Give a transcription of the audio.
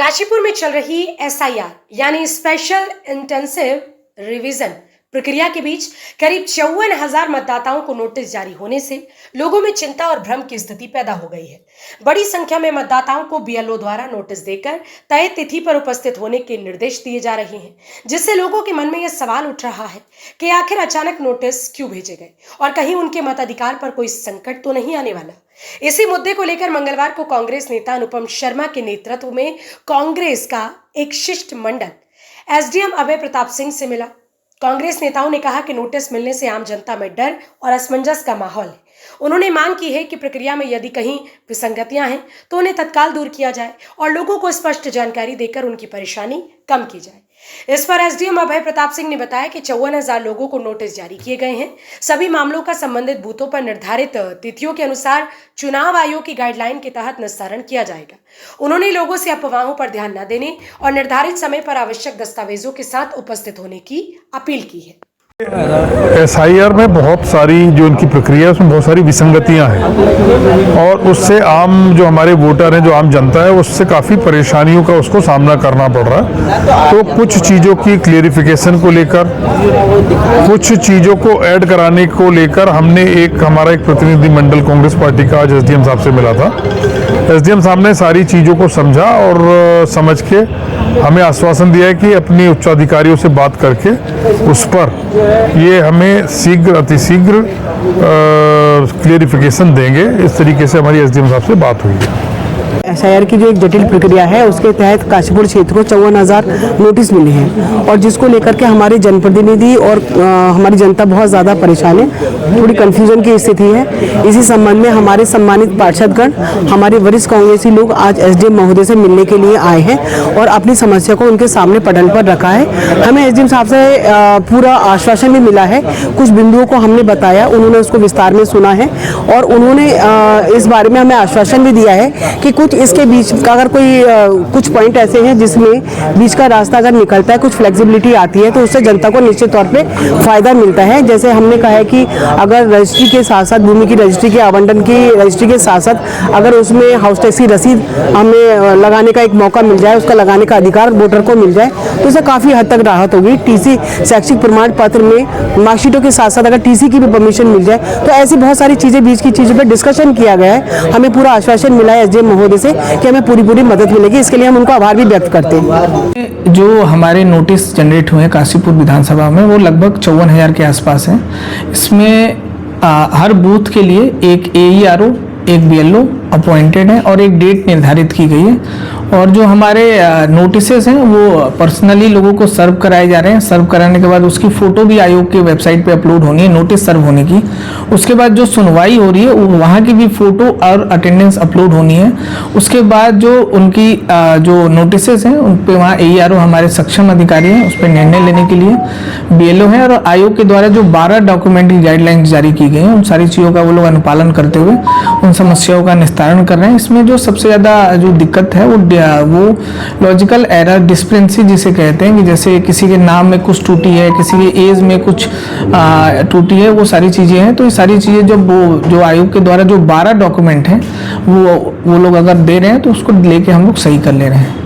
काशीपुर में चल रही SIR यानी स्पेशल इंटेंसिव रिवीजन प्रक्रिया के बीच करीब 54,000 मतदाताओं को नोटिस जारी होने से लोगों में चिंता और भ्रम की स्थिति पैदा हो गई है। बड़ी संख्या में मतदाताओं को BLO द्वारा नोटिस देकर तय तिथि पर उपस्थित होने के निर्देश दिए जा रहे हैं, जिससे लोगों के मन में यह सवाल उठ रहा है कि आखिर अचानक नोटिस क्यों भेजे गए और कहीं उनके मताधिकार पर कोई संकट तो नहीं आने वाला। इसी मुद्दे को लेकर मंगलवार को कांग्रेस नेता अनुपम शर्मा के नेतृत्व में कांग्रेस का एक शिष्टमंडल SDM अभय प्रताप सिंह से मिला। कांग्रेस नेताओं ने कहा कि नोटिस मिलने से आम जनता में डर और असमंजस का माहौल है। उन्होंने मांग की है कि प्रक्रिया में यदि कहीं विसंगतियां हैं तो उन्हें तत्काल दूर किया जाए और लोगों को स्पष्ट जानकारी देकर उनकी परेशानी कम की जाए। इस पर SDM अभय प्रताप सिंह ने बताया कि 54,000 लोगों को नोटिस जारी किए गए हैं। सभी मामलों का संबंधित बूथों पर निर्धारित तिथियों के अनुसार चुनाव आयोग की गाइडलाइन के तहत निस्तारण किया जाएगा। उन्होंने लोगों से अफवाहों पर ध्यान न देने और निर्धारित समय पर आवश्यक दस्तावेजों के साथ उपस्थित होने की अपील की है। SIR में बहुत सारी जो इनकी प्रक्रिया है उसमें बहुत सारी विसंगतियां हैं और उससे आम जो हमारे वोटर हैं, जो आम जनता है, उससे काफ़ी परेशानियों का उसको सामना करना पड़ रहा है। तो कुछ चीज़ों की क्लेरिफिकेशन को लेकर, कुछ चीज़ों को ऐड कराने को लेकर हमारा एक प्रतिनिधि मंडल कांग्रेस पार्टी का आज SDM साहब से मिला था। SDM साहब ने सारी चीज़ों को समझा और समझ के हमें आश्वासन दिया है कि अपनी उच्चाधिकारियों से बात करके उस पर ये हमें अतिशीघ्र क्लियरिफिकेशन देंगे। इस तरीके से हमारी SDM साहब से बात हुई है। SIR की जो एक जटिल प्रक्रिया है उसके तहत काशीपुर क्षेत्र को 54,000 नोटिस मिले हैं और जिसको लेकर के हमारे जनप्रतिनिधि और हमारी जनता बहुत ज़्यादा परेशान है, थोड़ी कन्फ्यूजन की स्थिति है। इसी संबंध में हमारे सम्मानित पार्षदगण, हमारे वरिष्ठ कांग्रेसी लोग आज SDM महोदय से मिलने के लिए आए हैं और अपनी समस्या को उनके सामने पटल पर रखा है। हमें SDM साहब से पूरा आश्वासन भी मिला है, कुछ बिंदुओं को हमने बताया, उन्होंने उसको विस्तार में सुना है और उन्होंने इस बारे में हमें आश्वासन भी दिया है कि कुछ इसके बीच का अगर कोई कुछ पॉइंट ऐसे हैं जिसमें बीच का रास्ता अगर निकलता है, कुछ फ्लेक्सिबिलिटी आती है तो उससे जनता को निश्चित तौर पे फायदा मिलता है। जैसे हमने कहा है कि अगर रजिस्ट्री के साथ साथ भूमि की रजिस्ट्री के आवंटन की रजिस्ट्री के साथ साथ अगर उसमें हाउस टैक्स की रसीद हमें लगाने का एक मौका मिल जाए, उसका लगाने का अधिकार वोटर को मिल जाए तो उससे काफ़ी हद तक राहत होगी। TC शैक्षिक प्रमाण पत्र में मार्कशीटों के साथ साथ अगर TC की भी परमिशन मिल जाए तो ऐसी बहुत सारी चीज़ें, बीच की चीज़ों पर डिस्कशन किया गया है। हमें पूरा आश्वासन मिला है SDM महोदय से कि हमें पूरी मदद मिलेगी। इसके लिए हम उनको आभार भी व्यक्त करते हैं। जो हमारे नोटिस जनरेट हुए काशीपुर विधानसभा में वो लगभग 54,000 के आसपास हैं। इसमें हर बूथ के लिए एक AERO, एक BLO अपॉइंटेड है और एक डेट निर्धारित की गई है। और जो हमारे नोटिसेस हैं वो पर्सनली लोगों को सर्व कराए जा रहे हैं। सर्व कराने के बाद उसकी फ़ोटो भी आयोग के वेबसाइट पे अपलोड होनी है नोटिस सर्व होने की। उसके बाद जो सुनवाई हो रही है वहाँ की भी फ़ोटो और अटेंडेंस अपलोड होनी है। उसके बाद जो उनकी जो नोटिसेस हैं उन पर वहाँ AERO हमारे सक्षम अधिकारी हैं, उस पर निर्णय लेने के लिए BLO है और आयोग के द्वारा जो 12 डॉक्यूमेंट की गाइडलाइंस जारी की गई हैं उन सारी चीज़ों का वो लोग अनुपालन करते हुए उन समस्याओं का निस्तारण कर रहे हैं। इसमें जो सबसे ज़्यादा जो दिक्कत है वो लॉजिकल एरर डिस्क्रिपेंसी जिसे कहते हैं कि जैसे किसी के नाम में कुछ त्रुटि है, किसी के एज में कुछ त्रुटि है, वो सारी चीज़ें हैं। तो ये सारी चीज़ें जब वो जो आयोग के द्वारा जो 12 डॉक्यूमेंट हैं वो लोग अगर दे रहे हैं तो उसको लेके हम लोग सही कर ले रहे हैं।